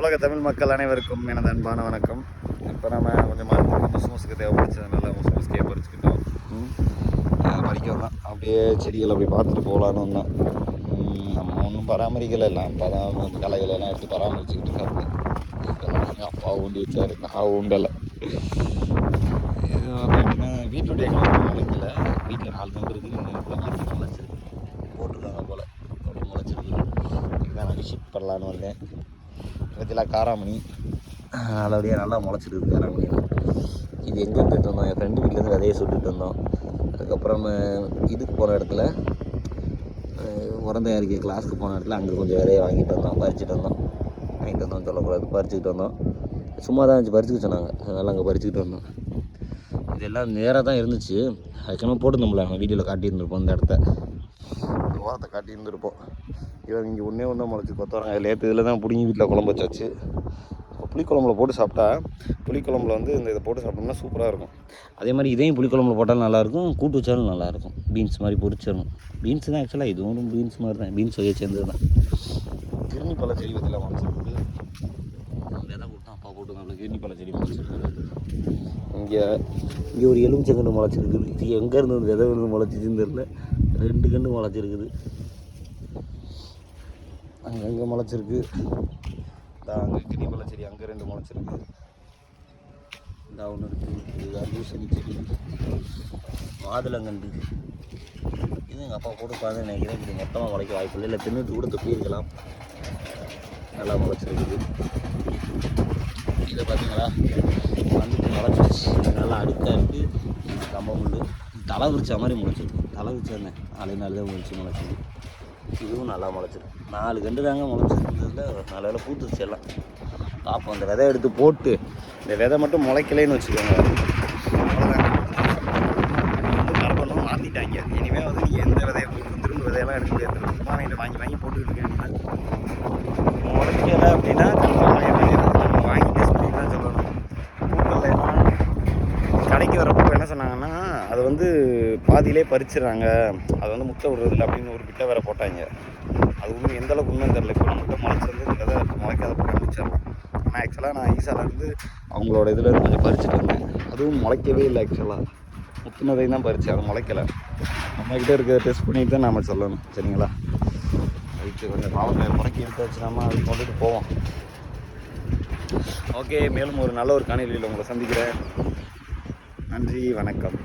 உலக தமிழ் மக்கள் அனைவருக்கும் எனது அன்பான வணக்கம். இப்போ நம்ம கொஞ்சம் மரத்துக்கு முசுமுசுக்கு தேவைப்படுச்சதுனால முசுமுசுக்கே பறிச்சுக்கிட்டோம். பறிக்க தான் அப்படியே செடிகளை அப்படி பார்த்துட்டு போகலான்னு வந்தோம். நம்ம ஒன்றும் பராமரிக்கலை, எல்லாம் களைகளை எல்லாம் எடுத்து பராமரிச்சுக்கிட்டு இருக்காங்க. எங்கள் அப்பா ஊண்டி வச்சாரு, நான் ஊண்டலை. இது பார்த்தீங்கன்னா வீட்டுடைய முளைக்கல, வீட்டில் 4 தம்பு இருக்குது, மாற்றி முளைச்சிருக்கு, போட்டிருக்காங்க போல், அப்படி முளைச்சிருக்கு. இதுதான் நான் விசிட் பண்ணலான்னு வந்தேன். பற்றிலாம் காராமணி நல்லபடியாக நல்லா முளைச்சிருக்கு. காராமணி இது எங்கே எடுத்துகிட்டு வந்தோம், என் ஃப்ரெண்டு வீட்டிலேருந்து விதையை சுட்டுட்டு வந்தோம். அதுக்கப்புறம் இதுக்கு போன இடத்துல உரம் தயாரிக்க கிளாஸுக்கு போன இடத்துல அங்கே கொஞ்சம் விதையை வாங்கிட்டு வந்தோம் சொல்லக்கூடாது, பறிச்சுக்கிட்டு வந்தோம். சும்மா தான் இருந்துச்சு, பறிச்சுக்க சொன்னாங்க, அதனால் அங்கே பறிச்சுக்கிட்டு வந்தோம். இதெல்லாம் நேராக தான் இருந்துச்சு. அதுக்கப்புறம் போட்டுருந்தோம்ல, நம்ம வீடியோவில் காட்டியிருந்துருப்போம். இந்த இடத்த ஓரத்தை காட்டியிருந்துருப்போம். இவன் இங்கே ஒன்றே முளைச்சி கொத்தவரங்க லேத்து இதில் தான் பிடிங்கி வீட்டில் குழம்பு வச்சாச்சு. புளிக்குழம்புல போட்டு சாப்பிட்டா, புளிக்குழம்புல இந்த இதை போட்டு சாப்பிட்டோம்னா சூப்பராக இருக்கும். அதே மாதிரி இதையும் புளிக்குழம்புல போட்டாலும் நல்லாயிருக்கும், கூட்டு வச்சாலும் நல்லாயிருக்கும். பீன்ஸ் மாதிரி பொரிச்சிடணும். பீன்ஸ் தான் ஆக்சுவலாக இதுவும் பீன்ஸ் மாதிரி தான், பீன்ஸ் வகையை சேர்ந்தது தான். கிருணி பழ செடி பற்றியில் முளைச்சிருக்கு. விதை கொடுத்தா அப்பா போட்டு நம்மளுக்கு கிருணி பழ செடி முளைச்சிருக்கு. இங்கே ஒரு எலுமிச்சங்கன்று முளைச்சிருக்குது. இது எங்கேருந்து விதை விழுந்து முளைச்சிச்சுன்னு தெரில. 2 கன்று முளைச்சிருக்குது, அங்கங்கே முளைச்சிருக்கு. அங்கே கிணி பழ செடி அங்கே 2 முளைச்சிருக்கு. இந்த ஒன்று இருக்குது. இது அர்ஜூசணி செடி, மாதுளங்கன்று. இது எங்கள் அப்பா போட்டு பார்த்து நினைக்கிறேன். இப்படி மொத்தமாக முளைக்க வாய்ப்பு இல்லை, தின்னுட்டு கூட தொப்பி இருக்கலாம். நல்லா முளைச்சிருக்குது. இதை பார்த்தீங்களா, வந்துட்டு முளைச்சிருச்சு. நல்லா அடுக்காக இருக்குது. கம்பமுள்ளு தலை விரிச்சா மாதிரி முளைச்சிருக்கு. தலை விரிச்சானே 4 நாள் தான் முளைச்சிருக்கு. இதுவும் நல்லா முளைச்சிருக்கு. 4 கண்டு தாங்க முளைச்சிருக்கிறதுல 4 வேலை பூத்துச்சு எல்லாம். பார்ப்போம், அந்த விதை எடுத்து போட்டு, இந்த விதை மட்டும் முளைக்கலைன்னு வச்சுக்கோங்க, மரபெல்லாம் மாற்றிட்டாங்க. இனிமேல் நீங்கள் எந்த விதையை திரும்ப விதையெல்லாம் எடுக்க முடியாது. சும்மா வாங்கி போட்டுக்கிட்டு இருக்கேன். முளைக்கலை அப்படின்னா நம்ம வாங்கி டெஸ்ட் பண்ணி தான் சொல்லணும். பூக்கள்லாம் கடைக்கு வரப்போ என்ன சொன்னாங்கன்னா, அது பாதியிலே பறிச்சிடுறாங்க, அது முட்டை விடுறதில்ல அப்படின்னு ஒரு பிட்டை வேற போட்டாங்க. அது ஒன்றும் எந்தளவுக்கு உண்மைன்னு தெரியல. இப்போ முட்டை முளைச்சிருந்து இந்த விதை முளைக்காத போட்டு முடிச்சிடலாம். ஆனால் ஆக்சுவலாக நான் ஈசாலேருந்து அவங்களோட இதுலேருந்து கொஞ்சம் பறிச்சுட்டு வந்தேன். அதுவும் முளைக்கவே இல்லை. ஆக்சுவலாக முத்துனதையும் தான் பறிச்சு, அது முளைக்கலை. நம்மக்கிட்ட இருக்க டெஸ்ட் பண்ணிட்டு தான் நாம் சொல்லணும், சரிங்களா? அதுக்கு கொஞ்சம் பாவக்காய் முளைக்கி எடுத்து வச்சு நம்ம அது கொண்டுட்டு போவோம். ஓகே, மேலும் ஒரு நல்ல ஒரு காணொளியில் உங்களை சந்திக்கிறேன். நன்றி, வணக்கம்.